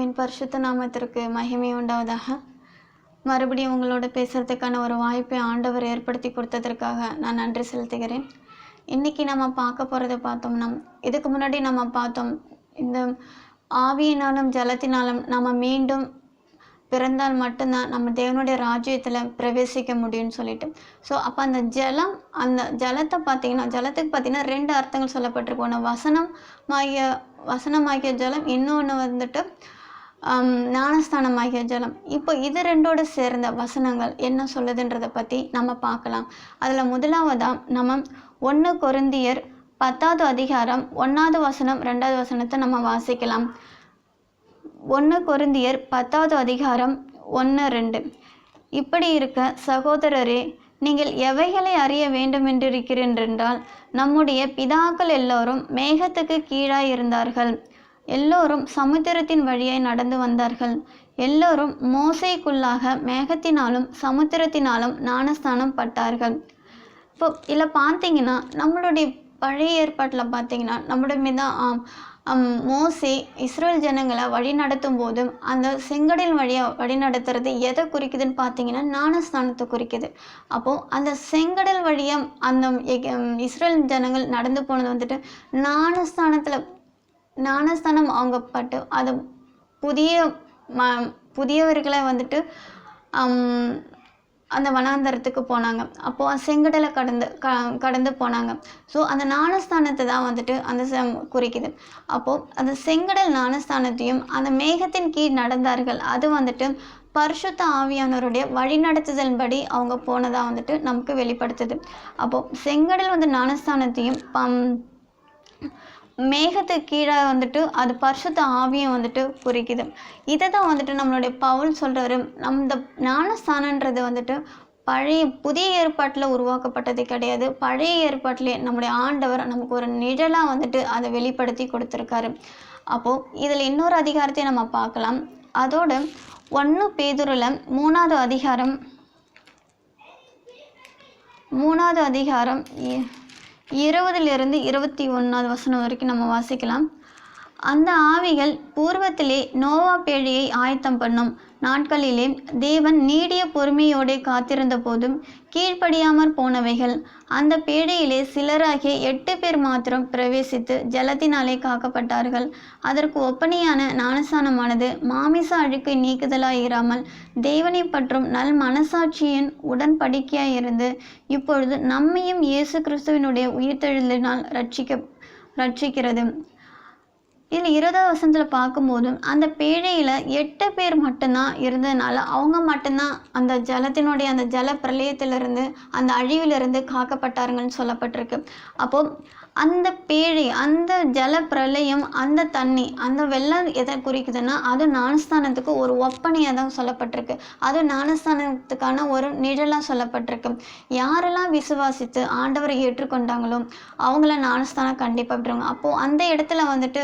கர்த்தரின் பரிசுத்த நாமத்திற்கு மகிமை உண்டாவதாக. மறுபடியும் உங்களோட பேசுறதுக்கான ஒரு வாய்ப்பை ஆண்டவர் ஏற்படுத்தி கொடுத்ததற்காக நான் நன்றி செலுத்துகிறேன். இன்னைக்கு நம்ம பார்க்க போகிறத பார்த்தோம்னா, இதுக்கு முன்னாடி நம்ம பார்த்தோம், இந்த ஆவியினாலும் ஜலத்தினாலும் நம்ம மீண்டும் பிறந்தால் மட்டும்தான் நம்ம தேவனுடைய ராஜ்யத்தில் பிரவேசிக்க முடியும்னு சொல்லிட்டு. ஸோ அப்போ அந்த ஜலத்துக்கு பார்த்தீங்கன்னா 2 அர்த்தங்கள் சொல்லப்பட்டிருக்கு. ஒன்று வசனமாகிய ஜலம், இன்னொன்று வந்துட்டு ஞானஸ்தானமாகிய ஜலம். இப்போ இது 2ஓட சேர்ந்த வசனங்கள் என்ன சொல்லுதுன்றதை பற்றி நம்ம பார்க்கலாம். அதில் முதலாவதாக நம்ம 1 கொரிந்தியர் 10வது அதிகாரம் 1வது வசனம் 2வது வசனத்தை நம்ம வாசிக்கலாம். 1 கொரிந்தியர் 10வது அதிகாரம் 1-2. இப்படி இருக்க சகோதரரே, நீங்கள் எவைகளை அறிய வேண்டுமென்றிருக்கிறீரென்றால், நம்முடைய பிதாக்கள் எல்லோரும் மேகத்துக்கு கீழாய் இருந்தார்கள், எல்லோரும் சமுத்திரத்தின் வழியாய் நடந்து வந்தார்கள், எல்லோரும் மோசேக்குள்ளாக மேகத்தினாலும் சமுத்திரத்தினாலும் ஞானஸ்தானம் பட்டார்கள். இப்போ இதில் பார்த்தீங்கன்னா, நம்மளுடைய பழைய ஏற்பாட்டில் பார்த்தீங்கன்னா, நம்முடைய மோசே இஸ்ரேல் ஜனங்களை வழி நடத்தும் போதும் அந்த செங்கடல் வழியாக வழி நடத்துறது எதை குறிக்குதுன்னு பார்த்தீங்கன்னா, ஞானஸ்தானத்தை குறிக்குது. அப்போது அந்த செங்கடல் வழியாக அந்த இஸ்ரேல் ஜனங்கள் நடந்து போனது வந்துட்டு ஞானஸ்தானம் அவங்க பட்டு அது புதியவர்களை வந்துட்டு அந்த வனாந்தரத்துக்கு போனாங்க. அப்போது செங்கடலை கடந்து போனாங்க. ஸோ அந்த ஞானஸ்தானத்தை தான் வந்துட்டு அந்த குறிக்குது. அப்போது அந்த செங்கடல் ஞானஸ்தானத்தையும் அந்த மேகத்தின் கீழ் நடந்தார்கள், அது வந்துட்டு பரிசுத்த ஆவியானவருடைய வழிநடத்துதல்படி அவங்க போனதாக வந்துட்டு நமக்கு வெளிப்படுத்துது. அப்போது செங்கடல் வந்து ஞானஸ்தானத்தையும் மேகத்துக்கு கீழே வந்துட்டு அது பரிசுத்த ஆவியம் வந்துட்டு குறிக்குது. இதை தான் வந்துட்டு நம்மளுடைய பவுல் சொல்கிறாரு. அந்த ஞானஸ்தானன்றது வந்துட்டு புதிய ஏற்பாட்டில் உருவாக்கப்பட்டது கிடையாது. பழைய ஏற்பாட்டிலே நம்முடைய ஆண்டவர் நமக்கு ஒரு நிழலாக வந்துட்டு அதை வெளிப்படுத்தி கொடுத்துருக்காரு. அப்போது இதில் இன்னொரு அதிகாரத்தை நம்ம பார்க்கலாம். அதோட 1 பேதுருல 3வது அதிகாரம் 20லிருந்து 21வது வசனம் வரைக்கும் நம்ம வாசிக்கலாம். அந்த ஆவிகள் பூர்வத்திலே நோவா பேழையை ஆயத்தம் பண்ணும் நாட்களிலே தேவன் நீடிய பொறுமையோடு காத்திருந்த போதும் கீழ்ப்படியாமற் போனவைகள். அந்த பேழையிலே சிலராகிய 8 பேர் மாத்திரம் பிரவேசித்து ஜலத்தினாலே காக்கப்பட்டார்கள். அதற்கு ஒப்பனையான ஞானஸ்தானமானது மாமிச அழுக்கை நீக்குதலாயிராமல் தேவனை பற்றும் நல் மனசாட்சியின் உடன்படிக்கையாயிருந்து இப்பொழுது நம்மையும் இயேசு கிறிஸ்துவினுடைய உயிர்த்தெழுதலினால் ரட்சிக்கிறது. இதில் 20வது வசனத்தில் பார்க்கும்போதும் அந்த பேழையில் 8 பேர் மட்டும்தான் இருந்ததுனால அவங்க மட்டும்தான் அந்த ஜலத்தினுடைய அந்த ஜல பிரளயத்திலிருந்து அந்த அழிவிலிருந்து காக்கப்பட்டாருங்கன்னு சொல்லப்பட்டிருக்கு. அப்போது அந்த பேழை, அந்த ஜல பிரளயம், அந்த தண்ணி, அந்த வெள்ளம் எதை குறிக்குதுன்னா அது ஞானஸ்தானத்துக்கு ஒரு ஒப்பனையாக தான் சொல்லப்பட்டிருக்கு. அது ஞானஸ்தானத்துக்கான ஒரு நிழலாக சொல்லப்பட்டிருக்கு. யாரெல்லாம் விசுவாசித்து ஆண்டவரை ஏற்றுக்கொண்டாங்களோ அவங்கள ஞானஸ்தானம் கண்டிப்பாக விட்டுருவாங்க. அப்போது அந்த இடத்துல வந்துட்டு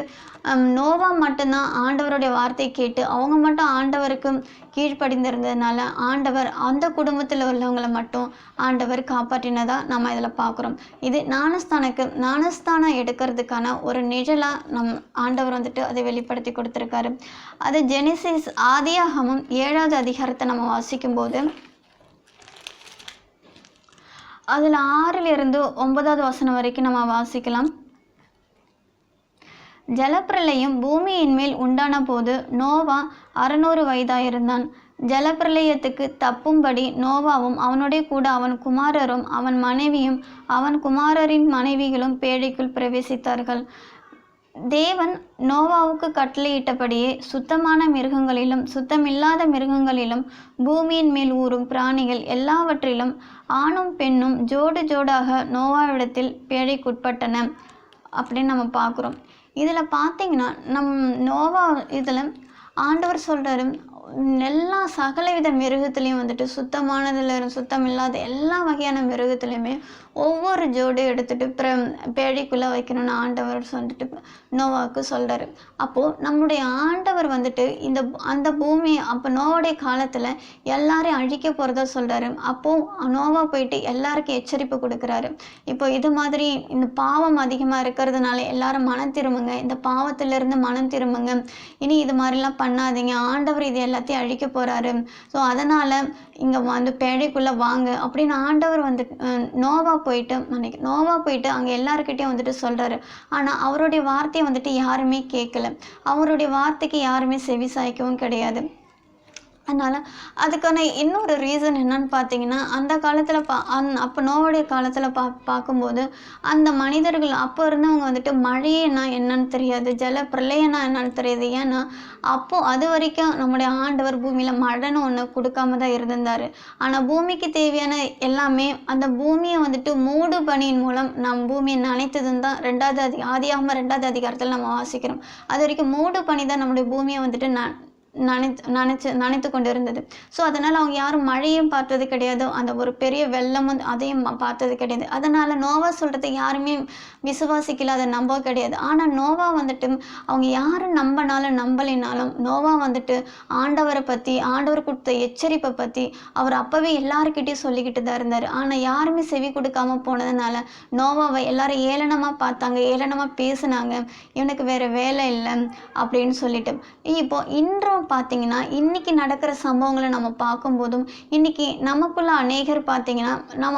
நோவா மட்டும்தான் ஆண்டவருடைய வார்த்தை கேட்டு அவங்க மட்டும் ஆண்டவருக்கு கீழ்ப்படிந்திருந்ததுனால ஆண்டவர் அந்த குடும்பத்தில் உள்ளவங்களை மட்டும் ஆண்டவர் காப்பாற்றினதாக நம்ம இதில் பார்க்குறோம். இது ஞானஸ்தானம் எடுக்கிறதுக்கான ஒரு நிழலாக ஆண்டவர் வந்துட்டு அதை வெளிப்படுத்தி கொடுத்துருக்காரு. அது ஜெனிசிஸ் ஆதியாகமம் 7வது அதிகாரத்தை நம்ம வாசிக்கும்போது அதில் 6லிருந்து 9வது வசனம் வரைக்கும் நம்ம வாசிக்கலாம். ஜலப்பிரளயம் பூமியின் மேல் உண்டான போது நோவா 600 வயதாயிருந்தான். ஜலப்பிரளயத்துக்கு தப்பும்படி நோவாவும் அவனுடைய கூட அவன் குமாரரும் அவன் மனைவியும் அவன் குமாரரின் மனைவிகளும் பேழைக்குள் பிரவேசித்தார்கள். தேவன் நோவாவுக்கு கட்டளையிட்டபடியே சுத்தமான மிருகங்களிலும் சுத்தமில்லாத மிருகங்களிலும் பூமியின் மேல் ஊறும் பிராணிகள் எல்லாவற்றிலும் ஆணும் பெண்ணும் ஜோடு ஜோடாக நோவாவிடத்தில் பேழைக்குட்பட்டன அப்படின்னு நம்ம பார்க்குறோம். இதில் பார்த்தீங்கன்னா நோவா இதில் ஆண்டவர் சொல்கிறாரு, எல்லா சகலவித மிருகத்துலேயும் வந்துட்டு சுத்தமானதில் சுத்தம் இல்லாத எல்லா வகையான மிருகத்துலையுமே ஒவ்வொரு ஜோடி எடுத்துகிட்டு பேழைக்குள்ளே வைக்கணும்னு ஆண்டவர் வந்துட்டு நோவாவுக்கு சொல்கிறாரு. அப்போது நம்முடைய ஆண்டவர் வந்துட்டு அந்த பூமி அப்போ நோவாவுடைய காலத்தில் எல்லாரையும் அழிக்க போகிறதா சொல்கிறாரு. அப்போது நோவா போயிட்டு எல்லாருக்கும் எச்சரிப்பு கொடுக்குறாரு. இப்போ இது மாதிரி இந்த பாவம் அதிகமாக இருக்கிறதுனால எல்லாரும் மனம் திரும்புங்க, இந்த பாவத்திலிருந்து மனம் திரும்புங்க, இனி இது மாதிரிலாம் பண்ணாதீங்க, ஆண்டவர் இது எல்லாத்தையும் அழிக்க போகிறாரு, ஸோ அதனால் இங்கே வந்து பேழைக்குள்ளே வாங்க அப்படின்னு ஆண்டவர் வந்து நோவா போயிட்டு அங்கே எல்லாருக்கிட்டையும் வந்துட்டு சொல்கிறாரு. ஆனால் அவருடைய வார்த்தையை வந்துட்டு யாருமே கேட்கல, அவருடைய வார்த்தைக்கு யாருமே செவி சாய்க்கவும் கிடையாது. அதனால் அதுக்கான இன்னொரு ரீசன் என்னன்னு பார்த்தீங்கன்னா, அந்த காலத்தில் அப்போ நோவாவுடைய காலத்தில் பார்க்கும்போது அந்த மனிதர்கள் அப்போ இருந்தவங்க வந்துட்டு மழைன்னா என்னன்னு தெரியாது, ஜல பிரளயம்னா என்னன்னு தெரியாது. ஏன்னா அப்போது அது வரைக்கும் நம்முடைய ஆண்டவர் பூமியில் மழைன்னு ஒன்று கொடுக்காம தான் இருந்திருந்தார். ஆனால் பூமிக்கு தேவையான எல்லாமே அந்த பூமியை வந்துட்டு மூடு பனியின் மூலம் நம் பூமியை நனைத்ததுன்னு தான் ஆதியாகம 2வது அதிகாரத்தில் நம்ம வாசிக்கிறோம். அது வரைக்கும் மூடு பனி தான் நம்முடைய பூமியை வந்துட்டு நனைத்து கொண்டு இருந்தது. ஸோ அதனால் அவங்க யாரும் மழையும் பார்த்தது கிடையாது, அந்த ஒரு பெரிய வெள்ளமும் அதையும் பார்த்தது கிடையாது. அதனால் நோவா சொல்கிறத யாருமே விசுவாசிக்கல, அதை நம்ப கிடையாது. ஆனால் நோவா வந்துட்டு அவங்க யாரும் நம்பலினாலும் நோவா வந்துட்டு ஆண்டவரை பற்றி, ஆண்டவர் கொடுத்த எச்சரிப்பை பற்றி அவர் அப்போவே எல்லாருக்கிட்டையும் சொல்லிக்கிட்டு தான் இருந்தார். ஆனால் யாருமே செவி கொடுக்காம போனதுனால நோவாவை எல்லாரும் ஏளனமாக பார்த்தாங்க, ஏளனமாக பேசினாங்க, இவனுக்கு வேறு வேலை இல்லை அப்படின்னு சொல்லிட்டு. இப்போ இன்றும் பார்த்தீங்கன்னா இன்னைக்கு நடக்கிற சம்பவங்களை நம்ம பார்க்கும்போதும் இன்னைக்கு நமக்குள்ள அநேகர் பார்த்தீங்கன்னா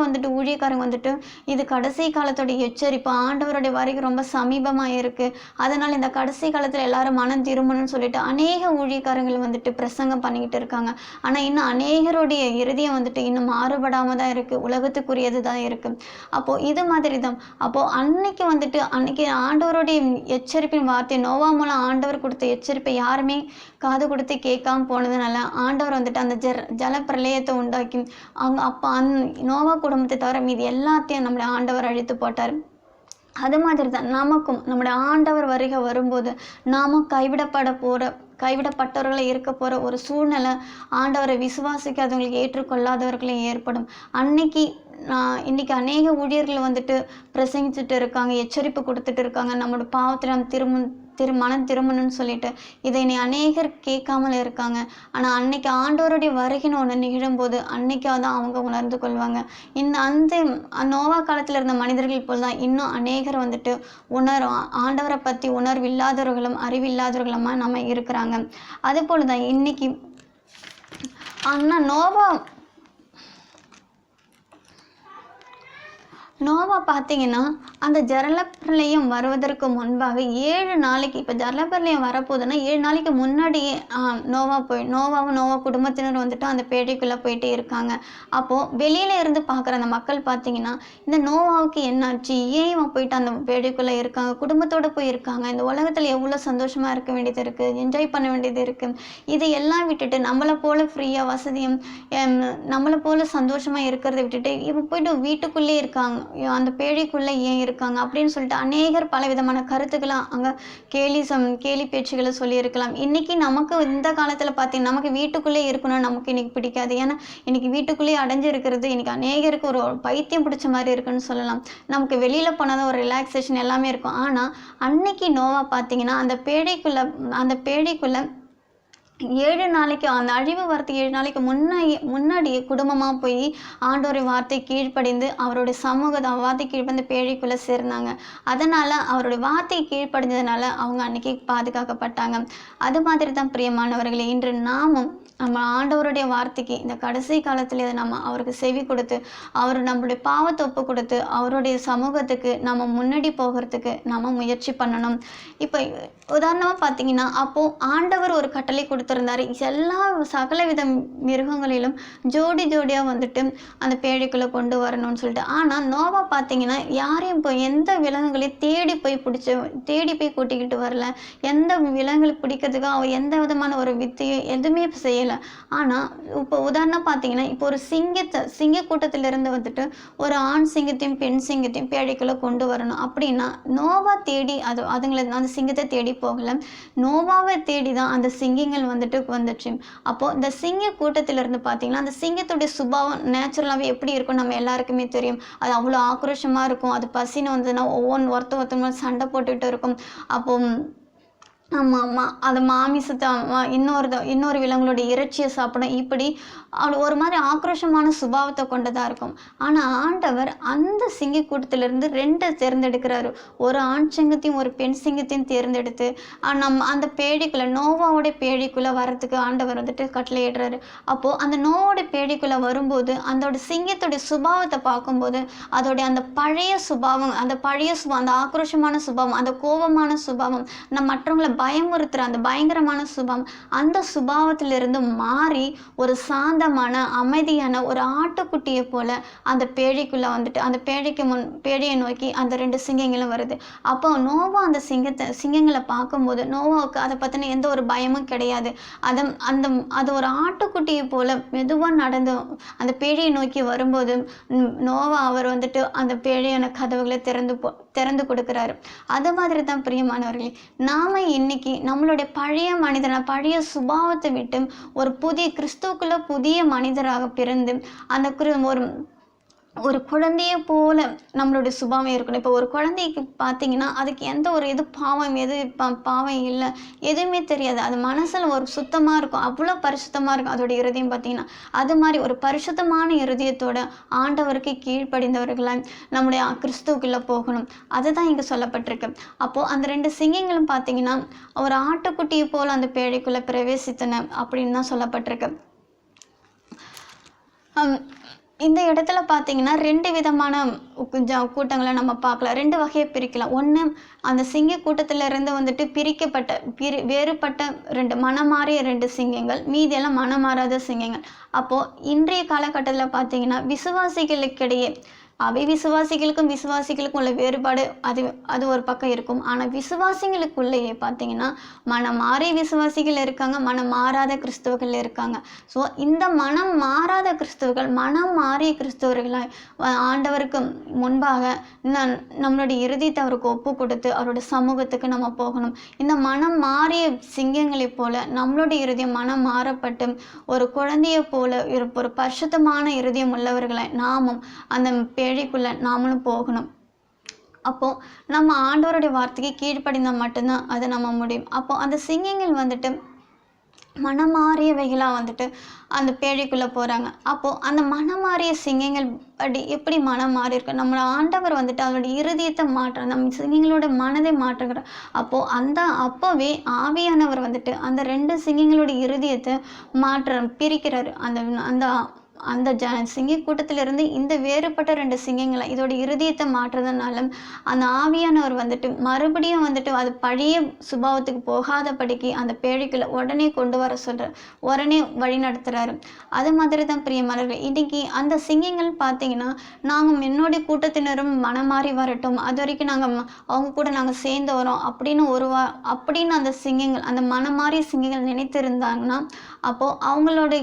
வந்துட்டு ஊழியக்காரங்க வந்துட்டு இது கடைசி காலத்தோட எச்சரிப்பு, ஆண்டவருடைய வருகை ரொம்ப சமீபமாக இருக்கு, அதனால் இந்த கடைசி காலத்தில் எல்லாரும் மனம் திரும்பணும்னு சொல்லிட்டு அநேக ஊழியக்காரங்கள் வந்துட்டு பிரசங்கம் பண்ணிக்கிட்டு இருக்காங்க. ஆனால் இன்னும் அநேகருடைய இறுதியம் வந்துட்டு இன்னும் மாறுபடாம தான் இருக்கு, உலகத்துக்குரியது தான் இருக்கு. அப்போ இது மாதிரி தான் அன்னைக்கு ஆண்டவருடைய எச்சரிப்பின் வார்த்தை நோவா மூலம் ஆண்டவர் கொடுத்த எச்சரிப்பை யாருமே காது கொடுத்து கேட்காம போனதுனால ஆண்டவர் வந்துட்டு அந்த ஜல பிரளயத்தை உண்டாக்கி நோவா குடும்பத்தை தவிர மீது எல்லாத்தையும் நம்முடைய ஆண்டவர் அழித்து போட்டார். அது மாதிரி தான் நமக்கும் நம்முடைய ஆண்டவர் வருகை வரும்போது நாமும் கைவிடப்பட்டவர்களை இருக்க போகிற ஒரு சூழ்நிலை ஆண்டவரை விசுவாசிக்காதவங்களுக்கு ஏற்றுக்கொள்ளாதவர்களையும் ஏற்படும். இன்னைக்கு அநேக ஊழியர்கள் வந்துட்டு பிரசங்கிச்சுட்டு இருக்காங்க, எச்சரிப்பு கொடுத்துட்டு இருக்காங்க, நம்மளோட பாவத்தில் நம்ம மனம் திரும்பணும்னு சொல்லிட்டு இதை நீ அநேகர் கேட்காமல் இருக்காங்க. ஆனால் அன்னைக்கு ஆண்டவருடைய வருகைன்னு ஒன்று நிகழும்போது அன்னைக்காக தான் அவங்க உணர்ந்து கொள்வாங்க. அந்த நோவா காலத்தில் இருந்த மனிதர்கள் போல் தான் இன்னும் அநேகர் வந்துட்டு ஆண்டவரை பற்றி உணர்வில்லாதவர்களும் அறிவில்லாதவர்களுமா நம்ம இருக்கிறாங்க. அதுபோல் தான் இன்னைக்கு ஆனால் நோவா பார்த்தீங்கன்னா அந்த ஜலப்பிரளயம் வருவதற்கு முன்பாக 7 நாளைக்கு, இப்போ ஜலப்பிரளயம் வரப்போகுதுன்னா 7 நாளைக்கு முன்னாடியே நோவாவும் நோவா குடும்பத்தினர் வந்துட்டு அந்த பேழைக்குள்ளே போயிட்டே இருக்காங்க. அப்போது வெளியில இருந்து பார்க்குற அந்த மக்கள் பார்த்தீங்கன்னா இந்த நோவாவுக்கு என்னாச்சு, ஏன் இவன் போயிட்டு அந்த பேழைக்குள்ளே இருக்காங்க, குடும்பத்தோடு போயிருக்காங்க, இந்த உலகத்தில் எவ்வளோ சந்தோஷமாக இருக்க வேண்டியது இருக்குது, என்ஜாய் பண்ண வேண்டியது இருக்குது, இதை எல்லாம் விட்டுட்டு நம்மளை போல் ஃப்ரீயாக வசதியும் நம்மளை போல் சந்தோஷமாக இருக்கிறத விட்டுட்டு இவன் போயிட்டு வீட்டுக்குள்ளே இருக்காங்க, அந்த பேழைக்குள்ளே ஏன் இருக்காங்க அப்படின்னு சொல்லிட்டு அநேகர் பலவிதமான கருத்துக்களை அங்கே கேலி பேச்சுகளை சொல்லியிருக்கலாம். இன்னைக்கு நமக்கு இந்த காலத்தில் பார்த்தீங்கன்னா நமக்கு வீட்டுக்குள்ளே இருக்கணும்னு நமக்கு இன்னைக்கு பிடிக்காது. ஏன்னா இன்னைக்கு வீட்டுக்குள்ளேயே அடைஞ்சு இருக்கிறது இன்னைக்கு அநேகருக்கு ஒரு பைத்தியம் பிடிச்ச மாதிரி இருக்குன்னு சொல்லலாம். நமக்கு வெளியில் போனால் ஒரு ரிலாக்ஸேஷன் எல்லாமே இருக்கும். ஆனால் அன்னைக்கு நோவா பார்த்தீங்கன்னா அந்த பேழைக்குள்ளே 7 நாளைக்கு அந்த அழிவு வரத்துக்கு 7 நாளைக்கு முன்னாடியே குடும்பமாக போய் ஆண்டோரை வார்த்தை கீழ்ப்படிந்து அவருடைய வார்த்தை கீழ்ப்படிந்து பேழைக்குள்ளே சேர்ந்தாங்க. அதனால் அவருடைய வார்த்தை கீழ்ப்படிஞ்சதுனால அவங்க அன்னைக்கு பாதுகாக்கப்பட்டாங்க. அது மாதிரி தான் பிரியமானவர்களே, இன்று நாமும் நம்ம ஆண்டவருடைய வார்த்தைக்கு இந்த கடைசி காலத்தில் நம்ம அவருக்கு செவி கொடுத்து அவர் நம்மளுடைய பாவத்தை ஒப்பு கொடுத்து அவருடைய சமூகத்துக்கு நம்ம முன்னாடி போகிறதுக்கு நம்ம முயற்சி பண்ணணும். இப்போ உதாரணமாக பார்த்தீங்கன்னா அப்போது ஆண்டவர் ஒரு கட்டளை கொடுத்துருந்தாரு, எல்லா சகலவித மிருகங்களிலும் ஜோடியாக வந்துட்டு அந்த பேழைக்குள்ளே கொண்டு வரணும்னு சொல்லிட்டு. ஆனால் நோவா பார்த்தீங்கன்னா யாரையும் எந்த விலங்குகளையும் தேடி போய் கூட்டிக்கிட்டு வரல, எந்த விலங்குகளை பிடிக்கிறதுக்கு அவர் எந்த விதமான ஒரு வித்தையும் எதுவுமே செய்ய செய்யலை. ஆனால் இப்போ உதாரணம் பார்த்தீங்கன்னா, இப்போ ஒரு சிங்க கூட்டத்திலிருந்து வந்துட்டு ஒரு ஆண் சிங்கத்தையும் பெண் சிங்கத்தையும் பேழைக்குள்ளே கொண்டு வரணும் அப்படின்னா, நோவா தேடி அதுங்களை அந்த சிங்கத்தை தேடி போகலை, நோவாவை தேடி தான் அந்த சிங்கங்கள் வந்துட்டு வந்துச்சு. அப்போது இந்த சிங்க கூட்டத்திலிருந்து பார்த்தீங்கன்னா, அந்த சிங்கத்துடைய சுபாவம் நேச்சுரலாகவே எப்படி இருக்கும் நம்ம எல்லாருக்குமே தெரியும். அது அவ்வளோ ஆக்ரோஷமாக இருக்கும். அது பசின்னு வந்ததுன்னா ஒருத்தவங்க சண்டை போட்டுக்கிட்டு இருக்கும். அப்போ அது மாமிசத்தை இன்னொரு விலங்குகளுடைய இறைச்சியை சாப்பிடும். இப்படி ஒரு மாதிரி ஆக்ரோஷமான சுபாவத்தை கொண்டதாக இருக்கும். ஆனால் ஆண்டவர் அந்த சிங்க கூட்டத்திலிருந்து 2 தேர்ந்தெடுக்கிறாரு. ஒரு ஆண் சிங்கத்தையும் ஒரு பெண் சிங்கத்தையும் தேர்ந்தெடுத்து அந்த பேழைக்குள்ளே நோவாவோடைய பேழைக்குள்ளே வரத்துக்கு ஆண்டவர் வந்துட்டு கட்டளையிடுறாரு. அப்போது அந்த நோவோடைய பேழைக்குள்ளே வரும்போது அதோட சிங்கத்துடைய சுபாவத்தை பார்க்கும்போது அதோடைய அந்த பழைய சுபாவம், அந்த ஆக்ரோஷமான சுபாவம், அந்த கோபமான சுபாவம், மற்றவங்களை பயமுறுத்துற அந்த பயங்கரமான சுபாவம், அந்த சுபாவத்திலிருந்து மாறி ஒரு சாந்தமான அமைதியான ஒரு ஆட்டுக்குட்டியை போல அந்த பேழைக்குள்ளே வந்துட்டு அந்த பேழையை நோக்கி அந்த 2 சிங்கங்களும் வருது. அப்போ நோவா அந்த சிங்கங்களை பார்க்கும்போது நோவாவுக்கு அதை பற்றின எந்த ஒரு பயமும் கிடையாது. அது ஒரு ஆட்டுக்குட்டியை போல மெதுவாக நடந்து அந்த பேழையை நோக்கி வரும்போது நோவா அவர் வந்துட்டு அந்த பேழையான கதவுகளை திறந்து கொடுக்குறாரு. அது மாதிரி தான் பிரியமானவர்களே, நாம் இன்னைக்கு நம்மளுடைய பழைய மனிதனை, பழைய சுபாவத்தை விட்டு ஒரு கிறிஸ்துவுக்குள்ள புதிய மனிதராக பிறந்து அந்த ஒரு குழந்தைய போல நம்மளுடைய சுபாவம் இருக்கணும். இப்போ ஒரு குழந்தைக்கு பார்த்தீங்கன்னா அதுக்கு எந்த ஒரு பாவம் இல்லை, எதுவுமே தெரியாது. அது மனசில் ஒரு சுத்தமாக இருக்கும், அவ்வளோ பரிசுத்தமாக இருக்கும் அதோட இருதயம் பார்த்தீங்கன்னா. அது மாதிரி ஒரு பரிசுத்தமான இருதயத்தோட ஆண்டவருக்கு கீழ்ப்படிந்தவர்களாக நம்முடைய கிறிஸ்துவுக்குள்ளே போகணும். அதுதான் இங்கே சொல்லப்பட்டிருக்கு. அப்போது அந்த 2 சிங்கங்களும் பார்த்தீங்கன்னா ஒரு ஆட்டுக்குட்டியை போல் அந்த பேழைக்குள்ளே பிரவேசித்தன அப்படின்னு தான் சொல்லப்பட்டிருக்கு. இந்த இடத்துல பார்த்தீங்கன்னா 2 விதமான கூட்டங்களை நம்ம பார்க்கலாம். 2 வகையை பிரிக்கலாம். ஒன்று, அந்த சிங்க கூட்டத்திலிருந்து வந்துட்டு வேறுபட்ட 2 மனமாறிய 2 சிங்கங்கள், மீதியெல்லாம் மனமாறாத சிங்கங்கள். அப்போது இன்றைய காலகட்டத்தில் பார்த்தீங்கன்னா விசுவாசிகளுக்கிடையே விசுவாசிகளுக்கும் உள்ள வேறுபாடு அது ஒரு பக்கம் இருக்கும். ஆனால் விசுவாசிகளுக்குள்ளேயே பார்த்தீங்கன்னா மனம் மாறிய விசுவாசிகள் இருக்காங்க, மனம் மாறாத கிறிஸ்தவர்கள் இருக்காங்க. ஸோ இந்த மனம் மாறாத கிறிஸ்தவர்கள், மனம் மாறிய கிறிஸ்தவர்களாய் ஆண்டவருக்கு முன்பாக நம்மளுடைய இருதயத்தை அவருக்கு ஒப்பு கொடுத்து அவருடைய சமூகத்துக்கு நம்ம போகணும். இந்த மனம் மாறிய சிங்கங்களை போல நம்மளுடைய இருதயம் மனம் மாறப்பட்டு ஒரு குழந்தையை போல ஒரு பரிசுத்தமான இருதயம் உள்ளவர்களை நாமும் அந்த பேழைக்குள்ள நாமளும் போகணும். அப்போது நம்ம ஆண்டவருடைய வார்த்தைக்கு கீழ்ப்படிந்தால் மட்டும்தான் அதை நம்ம முடியும். அப்போது அந்த சிங்கங்கள் வந்துட்டு மனமாறியவைகளாக வந்துட்டு அந்த பேழைக்குள்ளே போகிறாங்க. அப்போது அந்த மனமாறிய சிங்கங்கள் எப்படி மனம் மாறி இருக்கு, நம்மளோட ஆண்டவர் வந்துட்டு அவருடைய இருதயத்தை மாற்ற, நம்ம சிங்கங்களோட மனதை மாற்றுகிறார். அப்போவே ஆவியானவர் வந்துட்டு அந்த 2 சிங்கங்களோட இருதயத்தை பிரிக்கிறார். அந்த சிங்க கூட்டத்திலிருந்து இந்த வேறுபட்ட 2 சிங்கங்களை இதோட இருதயத்தை மாற்றுறதுனால அந்த ஆவியானவர் வந்துட்டு மறுபடியும் வந்துட்டு அது பழைய சுபாவத்துக்கு போகாதபடிக்கு அந்த பேழைக்குள்ள உடனே கொண்டு வர சொல்கிறார், உடனே வழி நடத்துகிறாரு. அது மாதிரி தான் பிரியமானவர்களே, இன்னைக்கு அந்த சிங்கங்கள் பார்த்தீங்கன்னா நாங்கள் என்னுடைய கூட்டத்தினரும் மனமாறி வரட்டும், அது வரைக்கும் அவங்க கூட நாங்கள் சேர்ந்து வரோம் அப்படின்னு அந்த சிங்கங்கள், அந்த மனமாறிய சிங்கங்கள் நினைத்திருந்தாங்கன்னா அப்போது அவங்களுடைய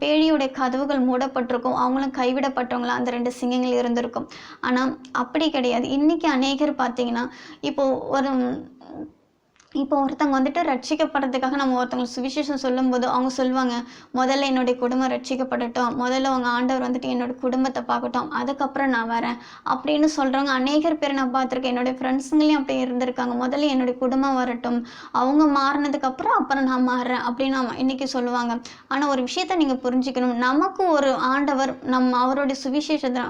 பேழியுடைய கதவுகள் மூடப்பட்டிருக்கும், அவங்களும் கைவிடப்பட்டவங்களா அந்த 2 சிங்கங்கள் இருந்திருக்கும். ஆனால் அப்படி கிடையாது. இன்னைக்கு அநேகர் பார்த்தீங்கன்னா இப்போ ஒருத்தவங்க வந்துட்டு ரட்சிக்கப்படுறதுக்காக நம்ம ஒருத்தவங்களுக்கு சுவிசேஷம் சொல்லும்போது அவங்க சொல்லுவாங்க, முதல்ல என்னுடைய குடும்பம் ரட்சிக்கப்படட்டும், முதல்ல அவங்க ஆண்டவர் வந்துட்டு என்னோட குடும்பத்தை பார்க்கட்டும், அதுக்கப்புறம் நான் வரேன் அப்படின்னு சொல்கிறவங்க அநேகர் பேர் நான் பார்த்துருக்கேன். என்னுடைய ஃப்ரெண்ட்ஸுங்களையும் அப்படி இருந்திருக்காங்க. முதல்ல என்னுடைய குடும்பம் வரட்டும், அவங்க அப்புறம் நான் மாறுறேன் அப்படின்னு இன்னைக்கு சொல்லுவாங்க. ஆனால் ஒரு விஷயத்த நீங்கள் புரிஞ்சுக்கணும், நமக்கு ஒரு ஆண்டவர் அவருடைய சுவிசேஷத்தை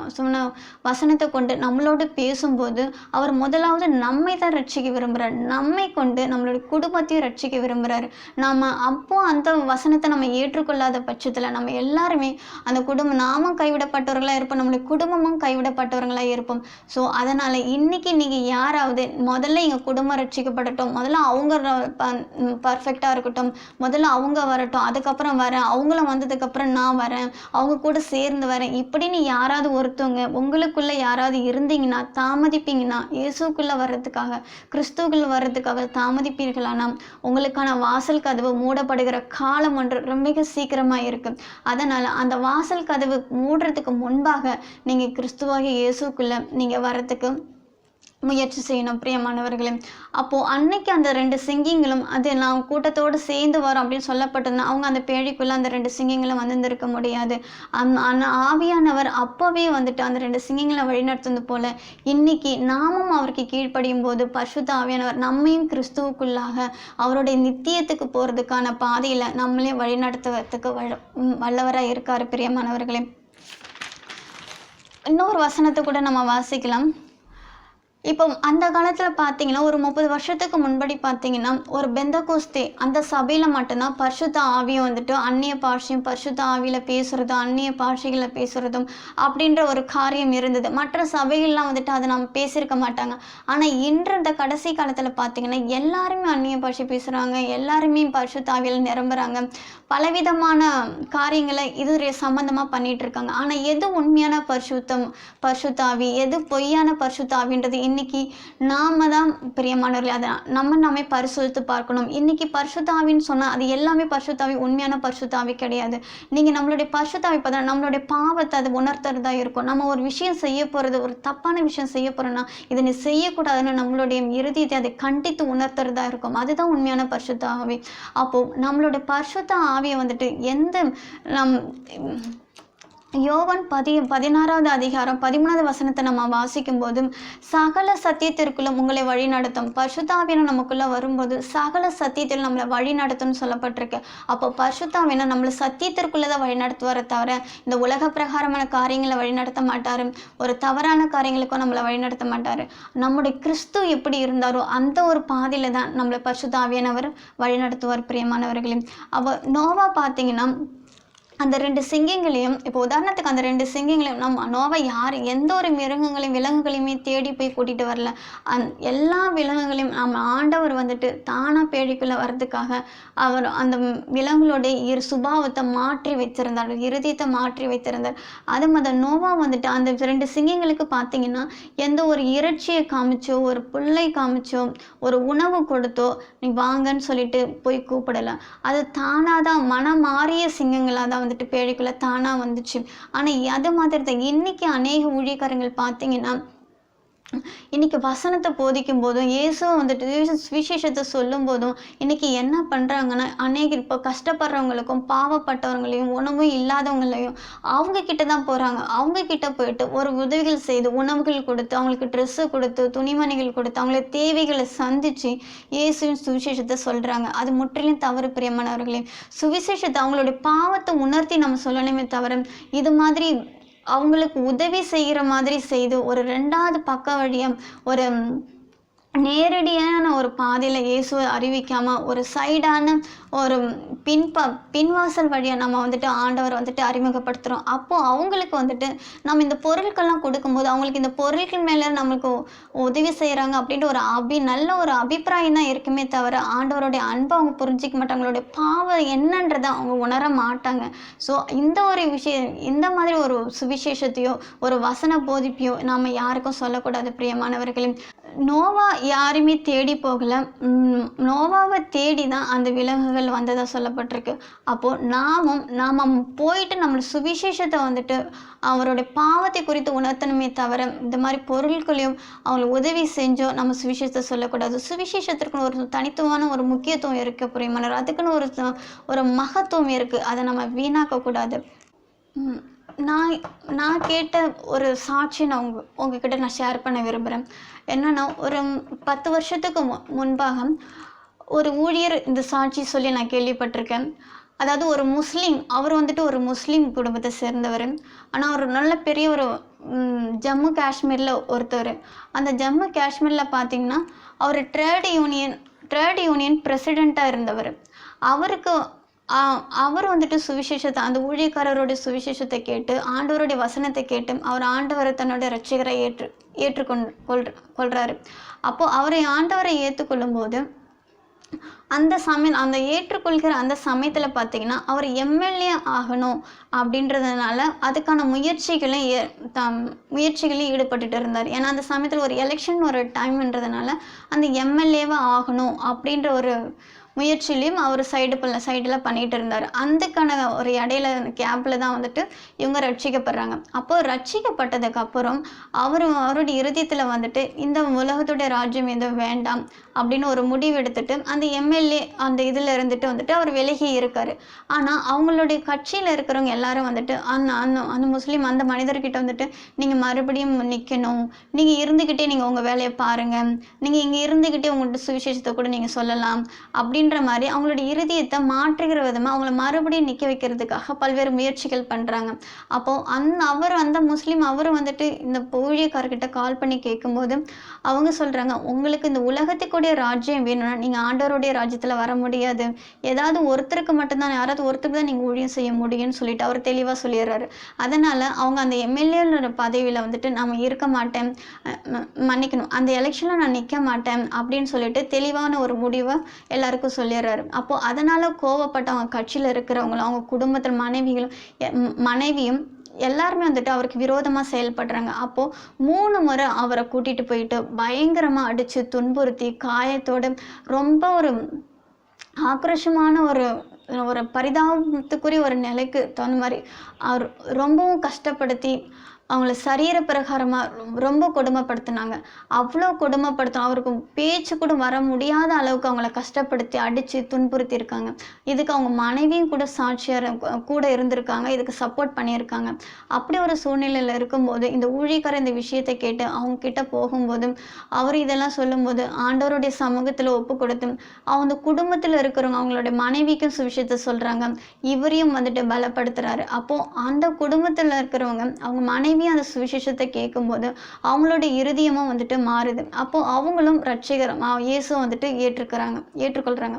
வசனத்தை கொண்டு நம்மளோடு பேசும்போது அவர் முதலாவது நம்மை தான் ரட்சிக்க விரும்புகிறார், நம்மை கொண்டு நம்மளுடைய குடும்பத்தையும் ரட்சிக்க விரும்புகிறாரு. அந்த வசனத்தை நம்ம ஏற்றுக்கொள்ளாத பட்சத்தில் நம்ம எல்லாருமே அந்த நாமும் கைவிடப்பட்டவர்களாக இருப்போம், நம்மளுடைய குடும்பமும் கைவிடப்பட்டவர்களாக இருப்போம். ஸோ அதனால் இன்னைக்கு நீங்கள் யாராவது முதல்ல எங்கள் குடும்பம் ரட்சிக்கப்படட்டும், முதல்ல அவங்க பர்ஃபெக்டாக இருக்கட்டும், முதல்ல அவங்க வரட்டும், அதுக்கப்புறம் வரேன், அவங்களும் வந்ததுக்கப்புறம் நான் வரேன், அவங்க கூட சேர்ந்து வரேன், இப்படின்னு யாராவது ஒருத்தவங்க உங்களுக்குள்ளே யாராவது இருந்தீங்கன்னா, தாமதிப்பீங்கன்னா, இயேசுக்குள்ளே வர்றதுக்காக, கிறிஸ்துவுக்குள்ளே வர்றதுக்காக தாமதிப்பீர்களானால் உங்களுக்கான வாசல் கதவு மூடப்படுகிற காலம் ஒன்று ரொம்ப சீக்கிரமாக இருக்குது. அதனால் அந்த வாசல் கதவு மூடுறதுக்கு முன்பாக நீங்கள் கிறிஸ்துவாகிய இயேசுக்குள்ளே நீங்கள் வரத்துக்கு முயற்சி செய்யணும் பிரியமானவர்களே. அப்போது அன்னைக்கு அந்த 2 சிங்கிங்களும் அது நான் கூட்டத்தோடு சேர்ந்து வரோம் அப்படின்னு சொல்லப்பட்டிருந்தா அவங்க அந்த பேழைக்குள்ளே அந்த 2 சிங்கங்களும் வந்திருக்க முடியாது. ஆவியானவர் அப்போவே வந்துட்டு அந்த 2 சிங்கங்களை வழிநடத்துவது போல இன்னைக்கு நாமும் அவருக்கு கீழ்ப்படியும் போது பரிசுத்த ஆவியானவர் நம்மையும் கிறிஸ்துவுக்குள்ளாக அவருடைய நித்தியத்துக்கு போகிறதுக்கான பாதையில் நம்மளையும் வழிநடத்துவதற்கு வல்லவராக இருக்கார் பிரியமானவர்களே. இன்னொரு வசனத்தை கூட நம்ம வாசிக்கலாம். இப்போ அந்த காலத்தில் பார்த்தீங்கன்னா ஒரு 30 வருஷத்துக்கு முன்படி பார்த்தீங்கன்னா ஒரு பெந்தகோஸ்தே அந்த சபையில் மட்டும்தான் பரிசுத்த ஆவியை வந்துட்டு அந்நிய பாஷையும் பரிசுத்த ஆவியில் பேசுகிறதும் அந்நிய பாஷைகளை பேசுகிறதும் அப்படின்ற ஒரு காரியம் இருந்தது. மற்ற சபைகள்லாம் வந்துட்டு அதை நம்ம பேசியிருக்க மாட்டாங்க. ஆனால் இன்று இந்த கடைசி காலத்தில் பார்த்தீங்கன்னா எல்லாருமே அந்நிய பாஷை பேசுகிறாங்க, எல்லாருமே பரிசுத்த ஆவியில் நிரம்புகிறாங்க, பலவிதமான காரியங்களை இது சம்மந்தமாக பண்ணிகிட்டு இருக்காங்க. ஆனால் எது உண்மையான பரிசுத்தாவி எது பொய்யான பரிசுத்தாவின்றது இன்னைக்கு நாம தான் பிரியமானவர்களே அதை நாமே பரிசோதித்து பார்க்கணும். இன்னைக்கு பரிசுத்தாவின்னு சொன்னால் அது எல்லாமே பரிசுத்தாவி உண்மையான பரிசுத்தாவி கிடையாது. நீங்கள் நம்மளுடைய பரிசுத்தாவி பார்த்தா நம்மளுடைய பாவத்தை அது உணர்த்துறதா இருக்கும். நம்ம ஒரு விஷயம் செய்ய போகிறது ஒரு தப்பான விஷயம் செய்ய போகிறோன்னா இதை நீ செய்யக்கூடாதுன்னு நம்மளுடைய இறுதியத்தை அதை கண்டித்து உணர்த்துறதா இருக்கும். அதுதான் உண்மையான பரிசுத்த ஆவி. அப்போது நம்மளுடைய பரிசுத்த ஆவியை வந்துட்டு யோவான் 16வது அதிகாரம் 13வது வசனத்தை நம்ம வாசிக்கும் போதும் சகல சத்தியத்திற்குள்ளும் உங்களை வழி நடத்தும். பரிசுத்தாவியனை நமக்குள்ளே வரும்போது சகல சத்தியத்தில் நம்மளை வழி நடத்தும்னு சொல்லப்பட்டிருக்கு. அப்போ பரிசுத்தாவியனை நம்மளை சத்தியத்திற்குள்ளே தான் வழி நடத்துவாரை தவிர இந்த உலக பிரகாரமான காரியங்களை வழி நடத்த மாட்டார், ஒரு தவறான காரியங்களுக்கும் நம்மளை வழி நடத்த மாட்டார். நம்முடைய கிறிஸ்து எப்படி இருந்தாரோ அந்த ஒரு பாதையில் தான் நம்மளை பரிசுத்தாவியனவர் வழி நடத்துவார் பிரியமானவர்களே. நோவா பார்த்தீங்கன்னா அந்த 2 சிங்கங்களையும் இப்போ உதாரணத்துக்கு அந்த 2 சிங்கங்களையும் நம்ம நோவா எந்த ஒரு மிருகங்களையும் விலங்குகளையுமே தேடி போய் கூட்டிகிட்டு வரல. எல்லா விலங்குகளையும் நம்ம ஆண்டவர் வந்துட்டு தானாக பேழைக்குள்ளே வர்றதுக்காக அவர் அந்த விலங்குகளுடைய சுபாவத்தை மாற்றி வைத்திருந்தார், இருதயத்தை மாற்றி வைத்திருந்தார். அது மாதிரி நோவா வந்துட்டு அந்த 2 சிங்கங்களுக்கு பார்த்தீங்கன்னா எந்த ஒரு இறைச்சியை காமிச்சோ ஒரு புல்லை காமிச்சோ ஒரு உணவு கொடுத்தோ நீ வாங்கன்னு சொல்லிட்டு போய் கூப்பிடலாம். அது தானாக தான் மனம் மாறிய சிங்கங்களாக தான் வந்துட்டு பேழைக்குள்ள தானா வந்துச்சு. ஆனா அது மாதிரி தான் இன்னைக்கு அநேக ஊழியக்காரங்கள் பார்த்தீங்கன்னா இன்னைக்கு வசனத்தை போதிக்கும் போதும் இயேசுவை வந்துட்டு சுவிசேஷத்தை சொல்லும் போதும் இன்னைக்கு என்ன பண்ணுறாங்கன்னா அநேகர் இப்போ கஷ்டப்படுறவங்களுக்கும் பாவப்பட்டவங்களையும் உணவும் இல்லாதவங்களையும் அவங்க கிட்ட தான் போகிறாங்க. அவங்க கிட்ட போயிட்டு ஒரு உதவிகள் செய்து உணவுகள் கொடுத்து அவங்களுக்கு ட்ரெஸ்ஸு கொடுத்து துணிமணிகள் கொடுத்து அவங்கள தேவைகளை சந்தித்து இயேசுவின் சுவிசேஷத்தை சொல்கிறாங்க. அது முற்றிலும் தவறு பிரியமானவர்களே. சுவிசேஷத்தை அவங்களுடைய பாவத்தை உணர்த்தி நம்ம சொல்லணுமே தவிர இது மாதிரி அவங்களுக்கு உதவி செய்கிற மாதிரி செய்து ஒரு 2வது பக்க வழியாக ஒரு நேரடியான ஒரு பாதையில் இயேசுவை அறிவிக்காமல் ஒரு சைடான ஒரு பின்வாசல் வழியாக நம்ம வந்துட்டு ஆண்டவர் வந்துட்டு அறிமுகப்படுத்துகிறோம். அப்போது அவங்களுக்கு வந்துட்டு நம்ம இந்த பொருட்கள்லாம் கொடுக்கும்போது அவங்களுக்கு இந்த பொருட்கள் மேலே நம்மளுக்கு உதவி செய்கிறாங்க அப்படின்ட்டு ஒரு நல்ல ஒரு அபிப்பிராயம் தான் இருக்குமே தவிர ஆண்டவருடைய அன்பை அவங்க புரிஞ்சிக்க மாட்டாங்க, அவங்களுடைய பாவம் என்னன்றதை அவங்க உணர மாட்டாங்க. ஸோ இந்த ஒரு விஷயம் இந்த மாதிரி ஒரு சுவிசேஷத்தையோ ஒரு வசன போதிப்பையோ நாம் யாருக்கும் சொல்லக்கூடாது பிரியமானவர்களே. நோவா யாருமே தேடி போகலை, நோவாவை தேடி தான் அந்த விலங்குகள் வந்ததாக சொல்லப்பட்டிருக்கு. அப்போது நாம் போயிட்டு நம்மளோட சுவிசேஷத்தை வந்துட்டு அவருடைய பாவத்தை குறித்து உணர்த்தணுமே தவிர இந்த மாதிரி பொருட்களையும் அவங்களுக்கு உதவி செஞ்சோ நம்ம சுவிசேஷத்தை சொல்லக்கூடாது. சுவிசேஷத்திற்குன்னு ஒரு தனித்துவமான ஒரு முக்கியத்துவம் இருக்குது பிரியமானவர், அதுக்குன்னு ஒரு மகத்துவம் இருக்குது, அதை நம்ம வீணாக்கக்கூடாது. நான் கேட்ட ஒரு சாட்சி நான் உங்ககிட்ட நான் ஷேர் பண்ண விரும்புகிறேன். என்னென்னா ஒரு 10 வருஷத்துக்கு முன்பாக ஒரு ஊழியர் இந்த சாட்சி சொல்லி நான் கேள்விப்பட்டிருக்கேன். அதாவது ஒரு முஸ்லீம், அவர் வந்துட்டு ஒரு முஸ்லீம் குடும்பத்தை சேர்ந்தவர். ஆனால் அவர் நல்ல பெரிய ஒரு ஜம்மு காஷ்மீரில் ஒருத்தர். அந்த ஜம்மு காஷ்மீரில் பார்த்திங்கன்னா அவர் ட்ரேட் யூனியன் பிரசிடெண்ட்டாக இருந்தவர். அவர் வந்துட்டு சுவிசேஷத்தை அந்த ஊழியக்காரருடைய சுவிசேஷத்தை கேட்டு ஆண்டவருடைய வசனத்தை கேட்டு அவர் ஆண்டவரை தன்னோட இரட்சகரை ஏற்றுக்கொள்கிறாரு. அப்போது அவரை ஆண்டவரை ஏற்றுக்கொள்ளும் போது அந்த சமயம் அந்த ஏற்றுக்கொள்கிற அந்த சமயத்தில் பார்த்தீங்கன்னா அவர் எம்எல்ஏ ஆகணும் அப்படின்றதுனால அதுக்கான முயற்சிகளையும் ஈடுபட்டுட்டு இருந்தார். ஏன்னா அந்த சமயத்தில் ஒரு எலெக்ஷன் ஒரு டைம்ன்றதுனால அந்த எம்எல்ஏவாக ஆகணும் அப்படின்ற ஒரு முயற்சியிலையும் அவர் சைடில் பண்ணிகிட்டு இருந்தார். அதுக்கான ஒரு இடையில கேப்பில் தான் வந்துட்டு இவங்க ரட்சிக்கப்படுறாங்க. அப்போது ரட்சிக்கப்பட்டதுக்கப்புறம் அவருடைய இறுதியத்தில் வந்துட்டு இந்த உலகத்துடைய ராஜ்யம் எதுவும் வேண்டாம் அப்படின்னு ஒரு முடிவு எடுத்துட்டு அந்த எம்எல்ஏ அந்த இதில் இருந்துட்டு வந்துட்டு அவர் விலகி இருக்கார். ஆனால் அவங்களுடைய கட்சியில் இருக்கிறவங்க எல்லாரும் வந்துட்டு அந்த முஸ்லீம் அந்த மனிதர்கிட்ட வந்துட்டு நீங்கள் மறுபடியும் நிற்கணும், நீங்கள் இருந்துக்கிட்டே நீங்கள் உங்கள் வேலையை பாருங்கள், நீங்கள் இங்கே இருந்துக்கிட்டே உங்கள்கிட்ட சுவிசேஷத்தை கூட நீங்கள் சொல்லலாம் அப்படின்ற மாதிரி அவங்களுடைய இருதயத்தை மாற்றுகிற விதமாக அவங்கள மறுபடியும் நிற்க வைக்கிறதுக்காக பல்வேறு முயற்சிகள் பண்ணுறாங்க. அப்போது அந்த முஸ்லீம் வந்துட்டு இந்த ஊழியக்காரர்கிட்ட கால் பண்ணி கேட்கும்போது அவங்க சொல்கிறாங்க, உங்களுக்கு இந்த உலகத்துக்குடைய ராஜ்யம் வேணும்னா நீங்கள் ஆண்டவருடைய ராஜ்யத்தில் வர முடியாது, ஏதாவது ஒருத்தருக்கு மட்டும்தான், யாராவது ஒருத்தருக்கு தான் நீங்கள் ஊழியம் செய்ய முடியும்னு சொல்லிட்டு அவர் தெளிவாக சொல்லிடுறாரு. அதனால் அவங்க அந்த எம்எல்ஏ பதவியில் வந்துட்டு நான் இருக்க மாட்டேன், மன்னிக்கணும், அந்த எலெக்ஷனில் நான் நிற்க மாட்டேன் அப்படின்னு சொல்லிட்டு தெளிவான ஒரு முடிவை எல்லாருக்கும் சொல்லிடுறாரு. அப்போது அதனால் கோவப்பட்ட அவங்க கட்சியில் இருக்கிறவங்களும் அவங்க குடும்பத்தில் மனைவியும் எல்லாருமே வந்துட்டு அவருக்கு விரோதமாக செயல்படுறாங்க. அப்போது 3 முறை அவரை கூட்டிகிட்டு போயிட்டு பயங்கரமாக அடித்து துன்புறுத்தி காயத்தோடு ரொம்ப ஒரு ஆக்ரோஷமான ஒரு பரிதாபத்துக்குரிய ஒரு நிலைக்கு தகுந்த மாதிரி அவர் ரொம்பவும் கஷ்டப்படுத்தி அவங்கள சரீர பிரகாரமாக ரொம்ப கொடுமைப்படுத்தினாங்க. அவ்வளோ கொடுமைப்படுத்தணும், அவருக்கு பேச்சு கூட வர முடியாத அளவுக்கு அவங்கள கஷ்டப்படுத்தி அடித்து துன்புறுத்தி இருக்காங்க. இதுக்கு அவங்க மனைவியும் கூட சாட்சியாக கூட இருந்திருக்காங்க, இதுக்கு சப்போர்ட் பண்ணியிருக்காங்க. அப்படி ஒரு சூழ்நிலையில் இருக்கும்போது இந்த ஊழியக்காரர் இந்த விஷயத்தை கேட்டு அவங்க கிட்ட போகும்போது அவர் இதெல்லாம் சொல்லும்போது ஆண்டவருடைய சமூகத்தில் ஒப்பு கொடுத்து அவங்க குடும்பத்தில் இருக்கிறவங்க அவங்களுடைய மனைவிக்கும் சுவிசேஷத்தை சொல்கிறாங்க, இவரையும் வந்துட்டு பலப்படுத்துகிறாரு. அப்போது அந்த குடும்பத்தில் இருக்கிறவங்க அவங்க மனைவி அந்த சுவிசேஷத்தை கேட்கும்போது அவங்களோட இருதயமும் வந்துட்டு மாறுது. அப்போது அவங்களும் ரட்சிகரம் இயேசு வந்துட்டு ஏற்றுக்கொள்கிறாங்க.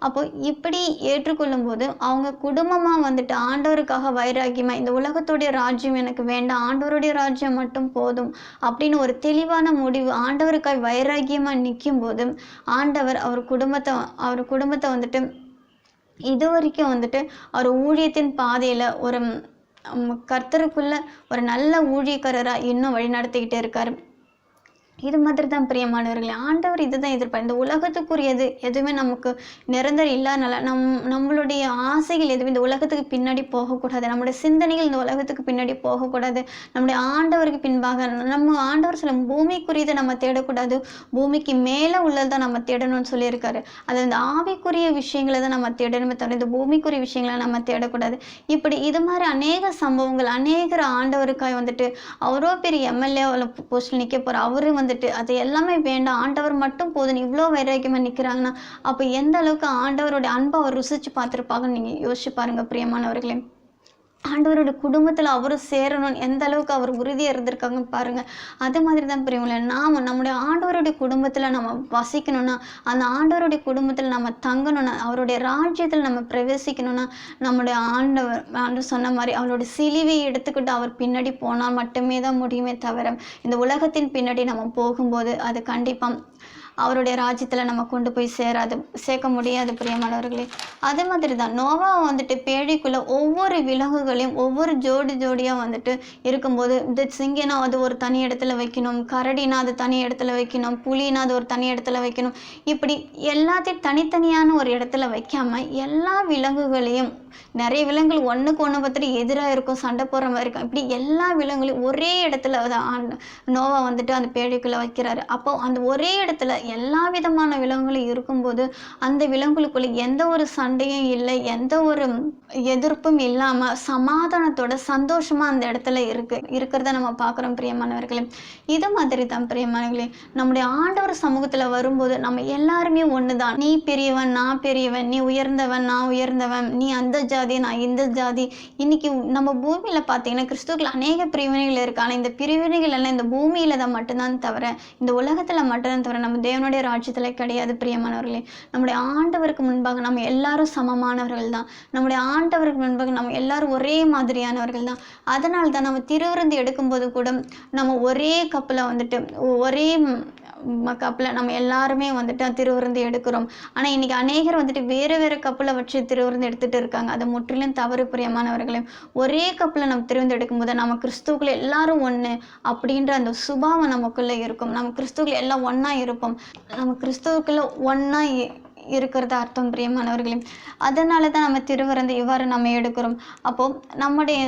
அப்போ இப்படி ஏற்றுக்கொள்ளும் போது அவங்க குடும்பமாக வந்துட்டு ஆண்டவருக்காக வைராக்கியமாக இந்த உலகத்துடைய ராஜ்யம் எனக்கு வேண்டாம், ஆண்டவருடைய ராஜ்யம் மட்டும் போதும் அப்படின்னு ஒரு தெளிவான முடிவு ஆண்டவருக்காக வைராக்கியமாக நிற்கும் போது ஆண்டவர் அவர் குடும்பத்தை வந்துட்டு இது வரைக்கும் வந்துட்டு அவர் ஊழியத்தின் பாதையில் ஒரு கர்த்தருக்குள்ள ஒரு நல்ல ஊழியக்காரராக இன்னும் வழி நடத்திக்கிட்டே இருக்காரு. இது மாதிரி தான் பிரியமானவர்களே, ஆண்டவர் இதுதான் எதிர்பார்ப்பார். இந்த உலகத்துக்குரியது எதுவுமே நமக்கு நிரந்தரம் இல்லாதனால நம்மளுடைய ஆசைகள் எதுவும் இந்த உலகத்துக்கு பின்னாடி போகக்கூடாது, நம்மளுடைய சிந்தனைகள் இந்த உலகத்துக்கு பின்னாடி போகக்கூடாது, நம்முடைய ஆண்டவருக்கு பின்பாக நம்ம ஆண்டவர் சொல்ல பூமிக்குரியதை நம்ம தேடக்கூடாது, பூமிக்கு மேலே உள்ளதான் நம்ம தேடணும்னு சொல்லியிருக்காரு. அது இந்த ஆவிக்குரிய விஷயங்களை தான் நம்ம தேடணுமே தவிர இந்த பூமிக்குரிய விஷயங்களை நம்ம தேடக்கூடாது. இப்படி இது மாதிரி அநேக சம்பவங்கள் அநேகர் ஆண்டவருக்காய் வந்துட்டு அவரோ பெரிய எம்எல்ஏ போஸ்டில் நிற்க போகிற அவரு வந்துட்டு அது எல்லாமே வேண்டாம், ஆண்டவர் மட்டும் போதும், இவ்வளோ வைராக்கியமாக நிற்கிறாங்கன்னா அப்போ எந்த அளவுக்கு ஆண்டவருடைய அன்பை அவர் ருசிச்சு பார்த்துருப்பாங்கன்னு நீங்கள் யோசிச்சு பாருங்க பிரியமானவர்களே. ஆண்டவரோட குடும்பத்தில் அவரும் சேரணும்னு எந்த அளவுக்கு அவர் உறுதியாக இருந்திருக்காங்க பாருங்கள். அது மாதிரி தான் பிரியங்களே, நம்முடைய ஆண்டவருடைய குடும்பத்தில் நம்ம வசிக்கணும்னா, அந்த ஆண்டவருடைய குடும்பத்தில் நம்ம தங்கணும்னா, அவருடைய ராஜ்யத்தில் நம்ம பிரவேசிக்கணும்னா நம்முடைய ஆண்டவர் சொன்ன மாதிரி அவருடைய சிலுவையை எடுத்துக்கிட்டு அவர் பின்னாடி போனால் மட்டுமே தான் முடியுமே தவிர இந்த உலகத்தின் பின்னாடி நம்ம போகும்போது அது கண்டிப்பாக அவருடைய ராஜ்யத்தில் நம்ம கொண்டு போய் சேர்க்க முடியாது பிரியமானவர்களே. அதே மாதிரி தான் நோவா வந்துட்டு பேழைக்குள்ளே ஒவ்வொரு விலங்குகளையும் ஒவ்வொரு ஜோடியாக வந்துட்டு இருக்கும்போது இந்த சிங்கனா அது ஒரு தனி இடத்துல வைக்கணும், கரடினா அது தனி இடத்துல வைக்கணும், புலினா அது ஒரு தனி இடத்துல வைக்கணும், இப்படி எல்லாத்தையும் தனித்தனியான ஒரு இடத்துல வைக்காமல் எல்லா விலங்குகளையும் நிறைய விலங்குகள் ஒன்றுக்கு ஒன்று பார்த்துட்டு எதிராக இருக்கும், சண்டை போடுற மாதிரி இருக்கும், இப்படி எல்லா விலங்குகளையும் ஒரே இடத்துல நோவா வந்துட்டு அந்த பேழைக்குள்ளே வைக்கிறாரு. அப்போ அந்த ஒரே இடத்துல எல்லா விதமான விலங்குகளும் இருக்கும்போது அந்த விலங்குகளுக்குள்ள எந்த ஒரு சண்டையும் இல்லை, எந்த ஒரு எதிர்ப்பும் இல்லாமல் சமாதானத்தோட சந்தோஷமாக அந்த இடத்துல இருக்கிறத நம்ம பார்க்குறோம் பிரியமானவர்களே. இது மாதிரி தான் பிரியமானவர்களே, நம்முடைய ஆண்டவர் சமூகத்தில் வரும்போது நம்ம எல்லாருமே ஒன்று தான். நீ பெரியவன் நான் பெரியவன், நீ உயர்ந்தவன் நான் உயர்ந்தவன், நீ அந்த ஜாதி நான் இந்த ஜாதி. இன்னைக்கு நம்ம பூமியில் பார்த்தீங்கன்னா கிறிஸ்துவுக்குள்ள அநேக பிரிவினைகள் இருக்கு. ஆனால் இந்த பிரிவினைகள் எல்லாம் இந்த பூமியில் தான் மட்டும்தான் தவிர இந்த உலகத்தில் மட்டும்தான் தவிர நம்ம தேவனுடைய ராஜ்யத்தில் கிடையாது பிரியமானவர்களே. நம்முடைய ஆண்டவருக்கு முன்பாக நம்ம எல்லாரும் சமமானவர்கள் தான். நம்முடைய ஆண்டவருக்கு முன்பாக நம்ம எல்லாரும் ஒரே மாதிரியானவர்கள் தான். அதனால தான் நம்ம திருவிருந்து எடுக்கும்போது கூட நம்ம ஒரே கப்பில் வந்துட்டு ஒரே கப்பில் நம்ம எல்லாருமே வந்துட்டு திருவிருந்து எடுக்கிறோம். ஆனால் இன்றைக்கி அநேகர் வந்துட்டு வேறு வேறு கப்பில் வச்சு திருவிருந்து எடுத்துகிட்டு இருக்காங்க. அது முற்றிலும் தவறு பிரியமானவர்களே. ஒரே கப்பில் நம்ம திருவிருந்து எடுக்கும்போது நம்ம கிறிஸ்துவுக்குள்ளே எல்லாரும் ஒன்று அப்படின்ற அந்த சுபாவம் நமக்குள்ளே இருக்கும். நம்ம கிறிஸ்துவுக்குள்ளே எல்லாம் ஒன்றா இருப்போம். நம்ம கிறிஸ்துவுக்குள்ளே ஒன்றா இருக்கிறது அர்த்தம் பிரியமானவர்களே. அதனால தான் நம்ம திருவிருந்து இவ்வாறு நம்ம எடுக்கிறோம். அப்போது நம்முடைய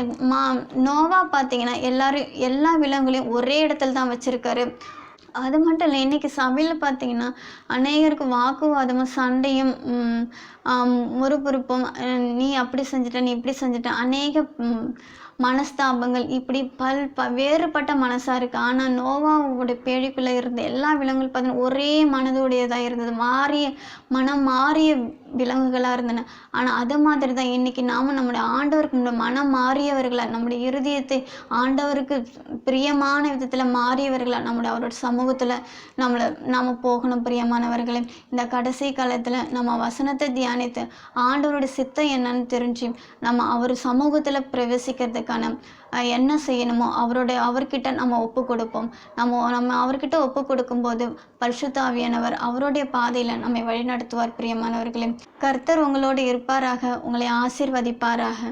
நோவா பார்த்தீங்கன்னா எல்லா விலங்குகளையும் ஒரே இடத்துல தான் வச்சுருக்காரு. அது மட்டும் இல்லை, இன்றைக்கி சபையில் பார்த்தீங்கன்னா அநேகருக்கு வாக்குவாதமும் சண்டையும் முறுப்புறுப்பும், நீ அப்படி செஞ்சுட்ட நீ இப்படி செஞ்சுட்ட, அநேக மனஸ்தாபங்கள், இப்படி வேறுபட்ட மனசாக இருக்குது. ஆனால் நோவாவுடைய பேழிக்குள்ளே இருந்த எல்லா விலங்குகள் பார்த்தீங்கன்னா ஒரே மனதுடையதாக இருந்தது. மனம் மாறிய விலங்குகளாக இருந்தன. ஆனால் அது மாதிரி தான் இன்றைக்கி நாம் நம்முடைய ஆண்டவருக்கு மனம் மாறியவர்களாக, நம்முடைய இருதயத்தை ஆண்டவருக்கு பிரியமான விதத்தில் மாறியவர்களாக நம்முடைய அவரோட சமூகத்தில் நாம் போகணும் பிரியமானவர்களே. இந்த கடைசி காலத்தில் நம்ம வசனத்தை தியானித்து ஆண்டவருடைய சித்தம் என்னன்னு தெரிஞ்சு நம்ம அவர் சமூகத்தில் பிரவேசிக்கிறதுக்கான என்ன செய்யணுமோ அவர்கிட்ட நம்ம ஒப்பு கொடுப்போம். நம்ம அவர்கிட்ட ஒப்பு கொடுக்கும்போது பரிசுத்த ஆவியானவர் அவருடைய பாதையில் நம்மை வழிநடத்துவார் பிரியமானவர்களே. கர்த்தர் உங்களோடு இருப்பாராக, உங்களை ஆசீர்வதிப்பாராக.